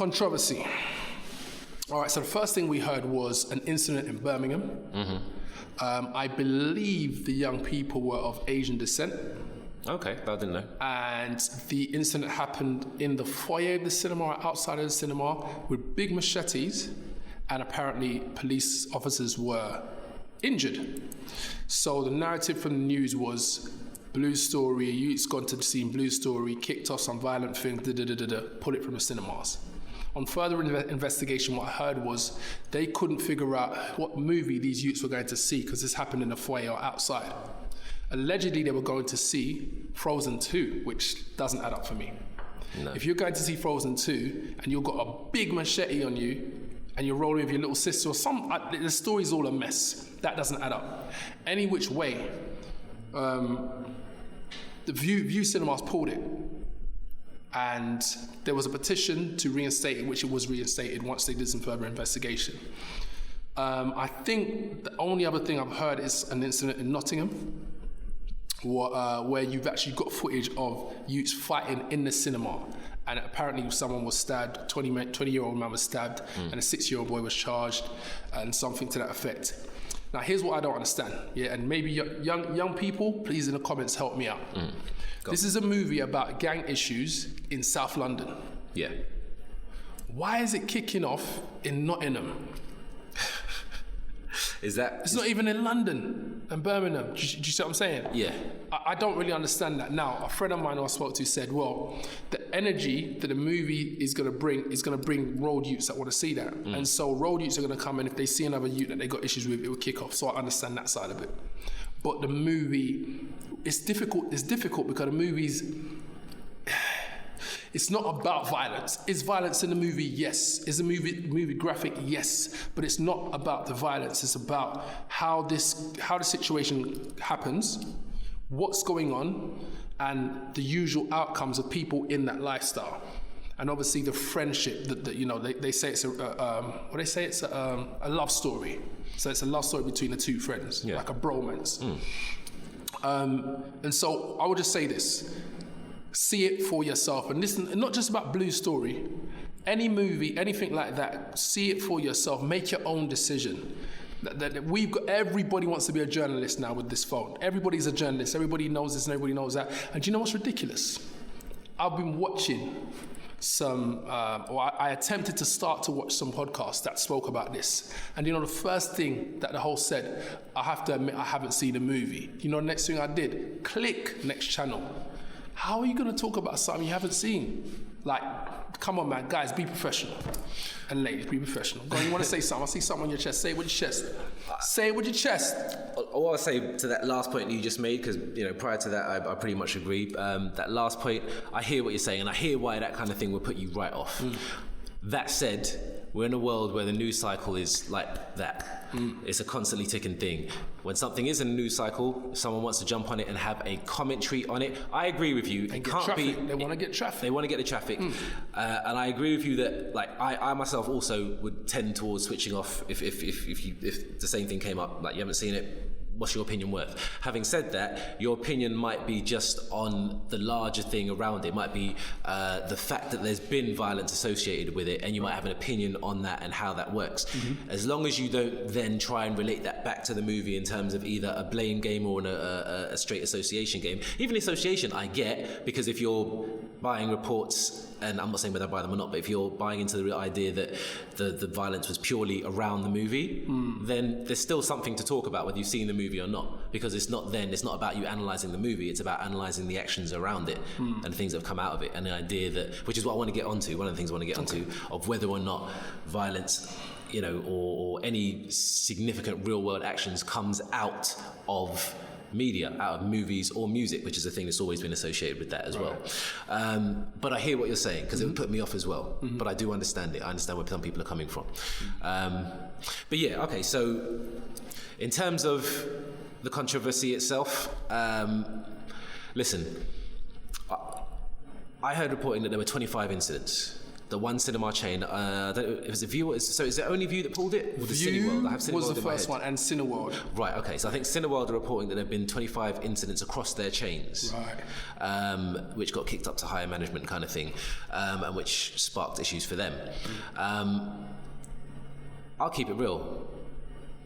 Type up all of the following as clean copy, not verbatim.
controversy. All right, so the first thing we heard was an incident in Birmingham. I believe the young people were of Asian descent. Okay, I didn't know. And the incident happened in the foyer of the cinema or outside of the cinema with big machetes, and apparently police officers were injured. So the narrative from the news was Blue Story, a youth's gone to the scene, Blue Story, kicked off some violent thing, pull it from the cinemas. On further investigation, what I heard was they couldn't figure out what movie these youths were going to see because this happened in the foyer or outside. Allegedly, they were going to see Frozen 2, which doesn't add up for me. No. If you're going to see Frozen 2 and you've got a big machete on you and you're rolling with your little sister or the story's all a mess. That doesn't add up. Any which way, the View Cinemas pulled it. And there was a petition to reinstate it, which it was reinstated once they did some further investigation. I think the only other thing I've heard is an incident in Nottingham where you've actually got footage of youths fighting in the cinema. And apparently someone was stabbed, 20-year-old man was stabbed, and a 6-year-old boy was charged, and something to that effect. Now, here's what I don't understand, and maybe young people, please in the comments help me out. This is a movie about gang issues in South London. Yeah. Why is it kicking off in Nottingham? It's not even in London and Birmingham. Do you see what I'm saying? Yeah. I don't really understand that. Now, a friend of mine who I spoke to said, well, the energy that the movie is going to bring road youths that want to see that. And so road youths are going to come, and if they see another youth that they got issues with, it will kick off. So I understand that side of it. But the movie, it's difficult because the movie's... It's not about violence. Is violence in the movie? Yes. Is the movie graphic? Yes. But it's not about the violence. It's about how the situation happens, what's going on, and the usual outcomes of people in that lifestyle. And obviously the friendship that they say it's a love story. So it's a love story between the two friends, like a bromance. And so I would just say this. See it for yourself, and listen. Not just about Blue Story, any movie, anything like that. See it for yourself. Make your own decision. Everybody wants to be a journalist now with this phone. Everybody's a journalist. Everybody knows this and everybody knows that. And do you know what's ridiculous? I've been watching I attempted to start to watch some podcasts that spoke about this. And the first thing that the host said, I have to admit I haven't seen the movie. The next thing I did, click next channel. How are you going to talk about something you haven't seen? Like, come on, man. Guys, be professional. And ladies, be professional. Go on, you want to say something? I see something on your chest. Say it with your chest. Say it with your chest. All I'll say to that last point you just made, because, prior to that, I pretty much agree. That last point, I hear what you're saying, and I hear why that kind of thing would put you right off. That said, we're in a world where the news cycle is like that. It's a constantly ticking thing. When something is in a news cycle, someone wants to jump on it and have a commentary on it. I agree with you. They want to get traffic. They want to get the traffic. And I agree with you that, I myself also would tend towards switching off if the same thing came up. Like, you haven't seen it. What's your opinion worth? Having said that, your opinion might be just on the larger thing around it. It might be the fact that there's been violence associated with it, and you might have an opinion on that and how that works. As long as you don't then try and relate that back to the movie in terms of either a blame game or a straight association game. Even association, I get, because if you're buying reports, and I'm not saying whether I buy them or not, but if you're buying into the idea that the violence was purely around the movie, then there's still something to talk about whether you've seen the movie or not, because it's not about you analysing the movie, it's about analysing the actions around it and things that have come out of it, and the idea that, which is what I want to get onto, one of the things I want to get onto, of whether or not violence, or any significant real world actions comes out of media, out of movies or music, which is a thing that's always been associated with that as well. But I hear what you're saying, because it would put me off as well. But I do understand it. I understand where some people are coming from. But yeah, okay, so in terms of the controversy itself, listen, I heard reporting that there were 25 incidents. the one cinema chain. I don't know, it was a View. So is it only View that pulled it? Or the Cineworld? I have Cineworld was the in my first head. one, and Cineworld. Right. Okay. So I think Cineworld are reporting that there have been 25 incidents across their chains, Right. which got kicked up to higher management kind of thing, and which sparked issues for them. I'll keep it real.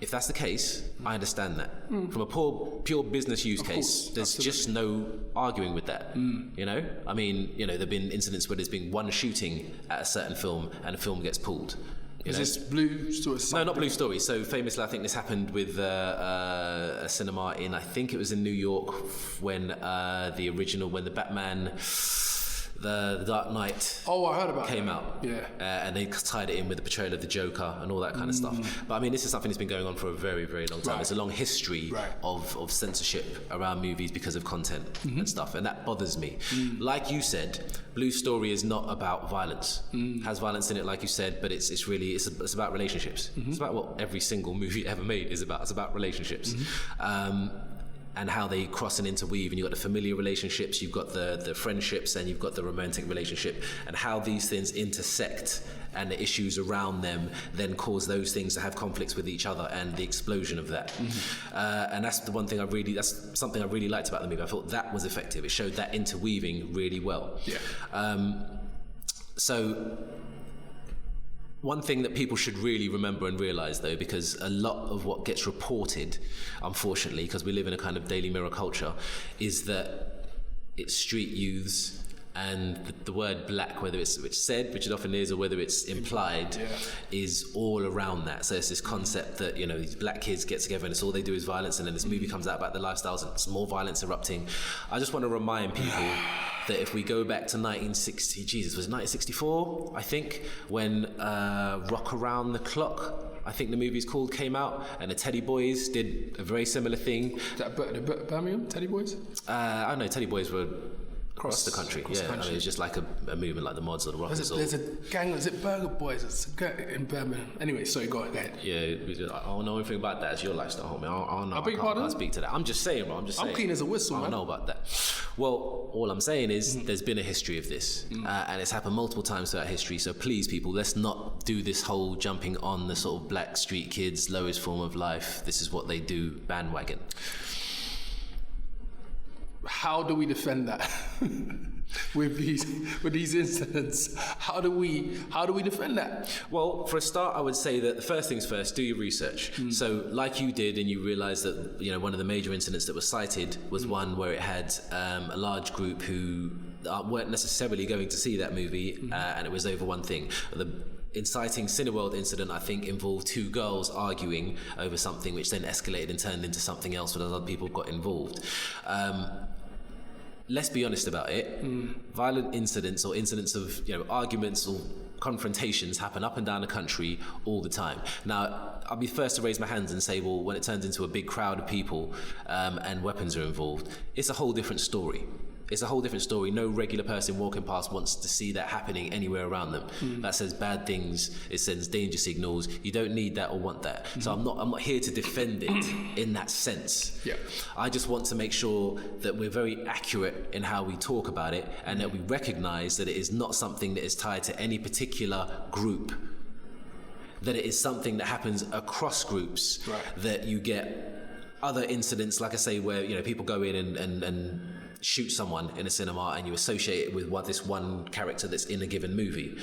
If that's the case, I understand that. From a pure business use case, there's just no arguing with that. You know, I mean, you know, there've been incidents where there's been one shooting at a certain film and a film gets pulled. Is this Blue Story? No, not Blue Story. So famously, I think this happened with a cinema in, I think it was in New York, when when the Batman, the Dark Knight. Oh, I heard about came that. out. Yeah. And they tied it in with the portrayal of the Joker and all that kind of stuff. But I mean, this is something that's been going on for a very, very long time. Right. There's a long history Right. of censorship around movies because of content and stuff, and that bothers me. Like you said, Blue Story is not about violence. Has violence in it, like you said, but it's about relationships. It's about what every single movie ever made is about. It's about relationships. And how they cross and interweave, and you've got the familiar relationships, you've got the friendships, and you've got the romantic relationship, and how these things intersect and the issues around them then cause those things to have conflicts with each other, and the explosion of that. And that's that's something I really liked about the movie. I thought that was effective. It showed that interweaving really well. Yeah. So one thing that people should really remember and realise, though, because a lot of what gets reported, unfortunately, because we live in a kind of Daily Mirror culture, is that it's street youths, and the word black, whether it's said, which it often is, or whether it's implied, is all around that. So it's this concept that, you know, these black kids get together and it's all they do is violence, and then this movie comes out about their lifestyles and it's more violence erupting. I just want to remind people that if we go back to 1960, was it 1964, I think, when Rock Around the Clock, I think the movie's called, came out, and the Teddy Boys did a very similar thing. The Birmingham Teddy Boys? I don't know, Teddy Boys were across the country. Across the country. I mean, it's just like a movement like the Mods or the Rockers. There's a gang, is it Burger Boys? It's a gang in Birmingham. Anyway, sorry, go ahead. Yeah, I don't know anything about that. It's your lifestyle, homie. I don't know. beg your pardon? I can't speak to that. I'm just saying, bro. I'm clean as a whistle, I don't man. know about that. Well, all I'm saying is there's been a history of this, and it's happened multiple times throughout history. So please, people, let's not do this whole jumping on the sort of black street kids, lowest form of life. This is what they do bandwagon. How do we defend that? with these incidents, how do we defend that? Well, for a start, I would say that the first things first, do your research. So, like you did, and you realised that, you know, one of the major incidents that was cited was one where it had a large group who weren't necessarily going to see that movie, and it was over one thing. The inciting Cineworld incident, I think, involved two girls arguing over something, which then escalated and turned into something else when other people got involved. Let's be honest about it. Violent incidents or incidents of, you know, arguments or confrontations happen up and down the country all the time. Now, I'll be first to raise my hands and say, well, when it turns into a big crowd of people and weapons are involved, it's a whole different story. It's a whole different story. No regular person walking past wants to see that happening anywhere around them. That says bad things. It sends danger signals. You don't need that or want that. So I'm not here to defend it in that sense. Yeah. I just want to make sure that we're very accurate in how we talk about it, and that we recognise that it is not something that is tied to any particular group. That it is something that happens across groups. Right. That you get other incidents, like I say, where, you know, people go in and shoot someone in a cinema, and you associate it with this one character that's in a given movie.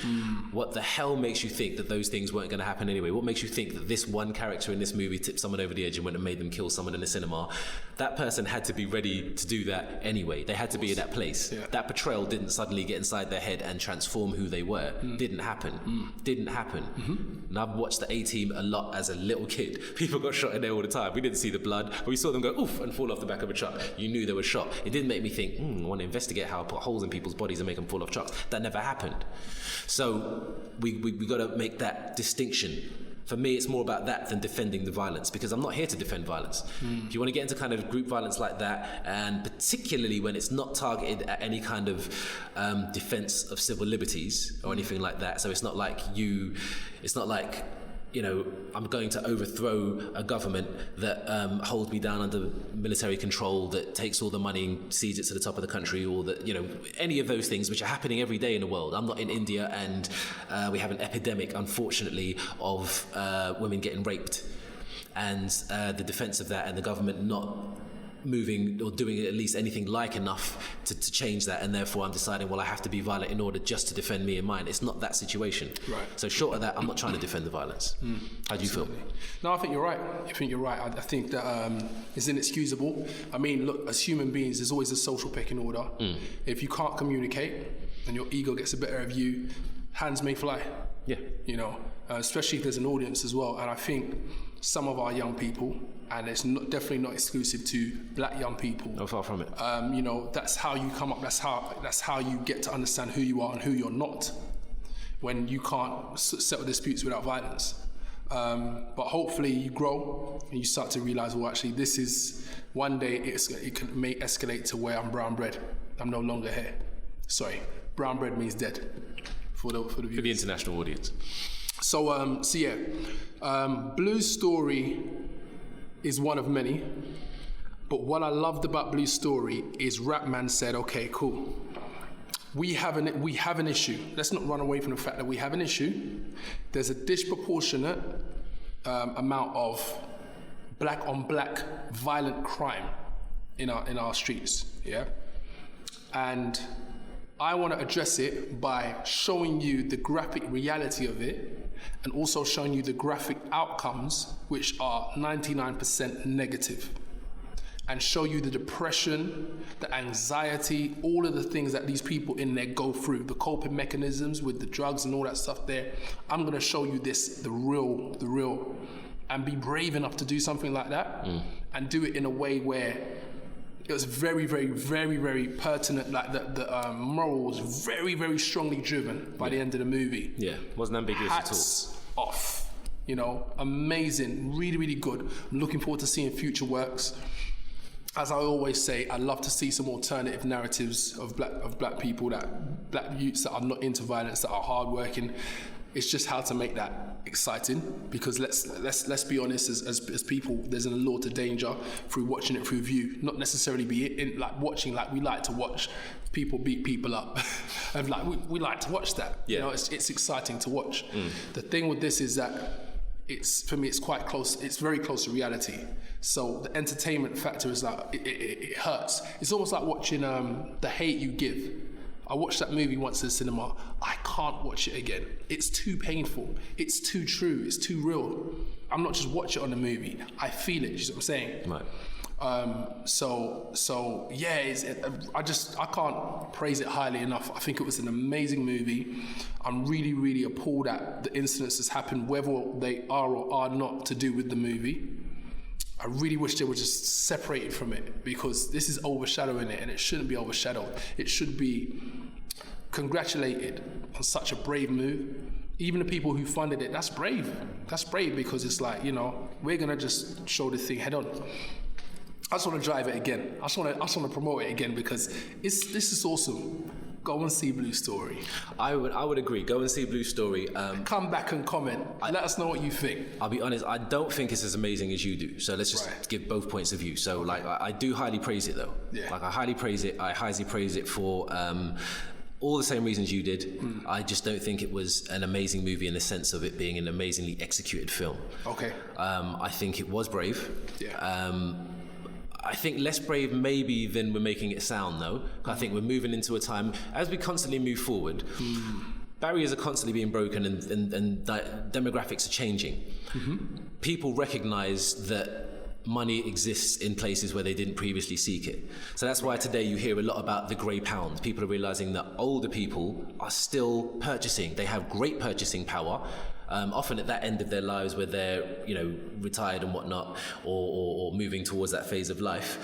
What the hell makes you think that those things weren't going to happen anyway? What makes you think that this one character in this movie tipped someone over the edge and went and made them kill someone in the cinema? That person had to be ready to do that anyway. They had to be in that place. Yeah. That portrayal didn't suddenly get inside their head and transform who they were. Didn't happen. Didn't happen. And I've watched the A-Team a lot as a little kid. People got shot in there all the time. We didn't see the blood, but we saw them go oof and fall off the back of a truck. You knew they were shot. It didn't make me think, I want to investigate how I put holes in people's bodies and make them fall off trucks. That never happened. So we got to make that distinction. For me, it's more about that than defending the violence, because I'm not here to defend violence. If you want to get into kind of group violence like that, and particularly when it's not targeted at any kind of defense of civil liberties or anything like that, so it's not like I'm going to overthrow a government that holds me down under military control, that takes all the money and sees it to the top of the country, or that, any of those things which are happening every day in the world. I'm not in India, and we have an epidemic, unfortunately, of women getting raped. And the defense of that, and the government not moving or doing at least anything like enough to change that, and therefore I'm deciding, well, I have to be violent in order just to defend me and mine. It's not that situation. Right. So short of that, I'm not trying to defend the violence. How do you feel? No, I think you're right. I think that it's inexcusable. I mean, look, as human beings, there's always a social pecking order. If you can't communicate and your ego gets the better of you, hands may fly. Yeah. Especially if there's an audience as well. And I think some of our young people, and it's definitely not exclusive to black young people. No, far from it. That's how you come up. That's how you get to understand who you are and who you're not, when you can't settle disputes without violence. But hopefully you grow and you start to realize, well, actually, this is one day it may escalate to where I'm brown bread. I'm no longer here. Sorry, brown bread means dead for the viewers. For the international audience. So yeah, Blue's story is one of many, but what I loved about Blue's story is Rapman said, okay, cool, we have an issue. Let's not run away from the fact that we have an issue. There's a disproportionate amount of black on black violent crime in our streets, yeah? And I want to address it by showing you the graphic reality of it, and also showing you the graphic outcomes, which are 99% negative, and show you the depression, the anxiety, all of the things that these people in there go through, the coping mechanisms with the drugs and all that stuff there. I'm going to show you the real, and be brave enough to do something like that, and do it in a way where it was very, very, very, very pertinent. Like the moral was very, very strongly driven by the end of the movie. Yeah, wasn't ambiguous Hats off. Amazing, really, really good. I'm looking forward to seeing future works. As I always say, I'd love to see some alternative narratives of black people, black youths that are not into violence, that are hardworking. It's just how to make that exciting, because let's be honest, as people, there's an allure to danger through watching it through view, not necessarily be watching like we like to watch people beat people up, and like we like to watch that. Yeah. It's exciting to watch. The thing with this is that for me it's quite close. It's very close to reality. So the entertainment factor is like it hurts. It's almost like watching The Hate U Give. I watched that movie once in the cinema. I can't watch it again. It's too painful. It's too true. It's too real. I'm not just watching it on the movie. I feel it. You know what I'm saying? Right. So yeah. I can't praise it highly enough. I think it was an amazing movie. I'm really, really appalled at the incidences happened, whether they are or are not to do with the movie. I really wish they were just separated from it, because this is overshadowing it, and it shouldn't be overshadowed. It should be congratulated on such a brave move. Even the people who funded it, that's brave. That's brave, because it's like, we're gonna just show this thing head on. I just want to drive it again. I just want to promote it again, because this is awesome. Go and see Blue Story. I would agree. Go and see Blue Story. Come back and comment. Let us know what you think. I'll be honest, I don't think it's as amazing as you do. So let's just give both points of view. So I do highly praise it though. Yeah. I highly praise it. I highly praise it for all the same reasons you did. I just don't think it was an amazing movie in the sense of it being an amazingly executed film. Okay. I think it was brave. Yeah. I think less brave maybe than we're making it sound though. I think we're moving into a time, as we constantly move forward, barriers are constantly being broken, and demographics are changing. People recognize that money exists in places where they didn't previously seek it. So that's why today you hear a lot about the grey pound. People are realizing that older people are still purchasing. They have great purchasing power. Often at that end of their lives where they're, retired and whatnot, or moving towards that phase of life,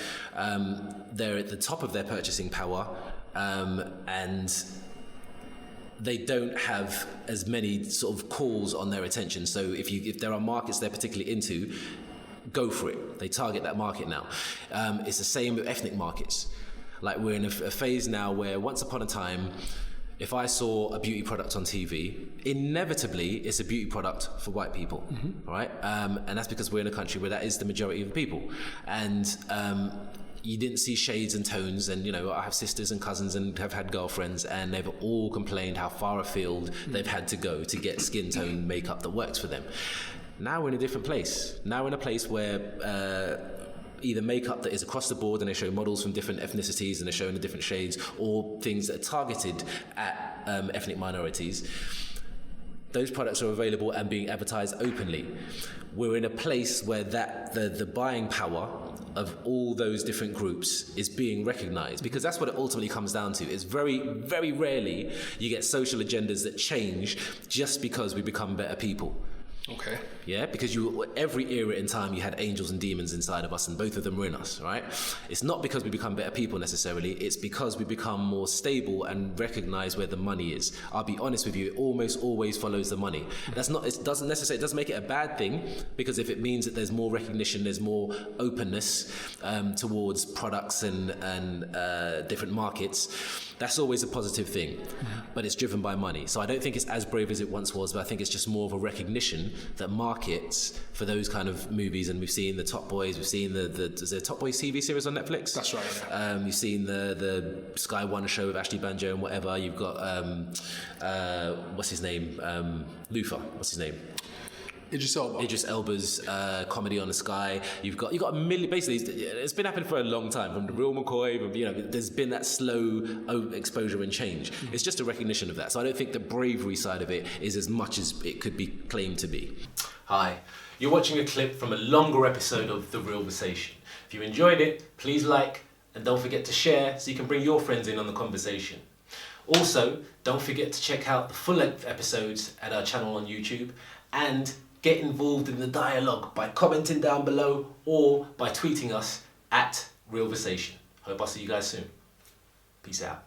they're at the top of their purchasing power, and they don't have as many sort of calls on their attention. So if there are markets they're particularly into, go for it. They target that market now. It's the same with ethnic markets. Like, we're in a phase now where once upon a time, if I saw a beauty product on TV, inevitably it's a beauty product for white people, right? And that's because we're in a country where that is the majority of the people. And you didn't see shades and tones, and I have sisters and cousins and have had girlfriends, and they've all complained how far afield they've had to go to get skin tone makeup that works for them. Now we're in a different place. Now we're in a place where either makeup that is across the board and they show models from different ethnicities and they're showing the different shades, or things that are targeted at ethnic minorities. Those products are available and being advertised openly. We're in a place where the buying power of all those different groups is being recognized, because that's what it ultimately comes down to. It's very, very rarely you get social agendas that change just because we become better people. Okay. Yeah, because every era in time you had angels and demons inside of us, and both of them were in us, right? It's not because we become better people necessarily, it's because we become more stable and recognize where the money is. I'll be honest with you, it almost always follows the money. It doesn't make it a bad thing, because if it means that there's more recognition, there's more openness towards products and different markets, that's always a positive thing. But it's driven by money. So I don't think it's as brave as it once was, but I think it's just more of a recognition that markets for those kind of movies, and we've seen the Top Boys, we've seen the Top Boys TV series on Netflix. That's right. Yeah. You've seen the Sky One show with Ashley Banjo and whatever. You've got what's his name? Luther. What's his name? Idris Elba's comedy on the Sky. You've got a million. Basically, it's been happening for a long time. From the Real McCoy, there's been that slow exposure and change. It's just a recognition of that. So I don't think the bravery side of it is as much as it could be claimed to be. Hi, you're watching a clip from a longer episode of The Real Versation. If you enjoyed it, please like, and don't forget to share so you can bring your friends in on the conversation. Also, don't forget to check out the full-length episodes at our channel on YouTube, and get involved in the dialogue by commenting down below or by tweeting us at Real Versation. Hope I'll see you guys soon. Peace out.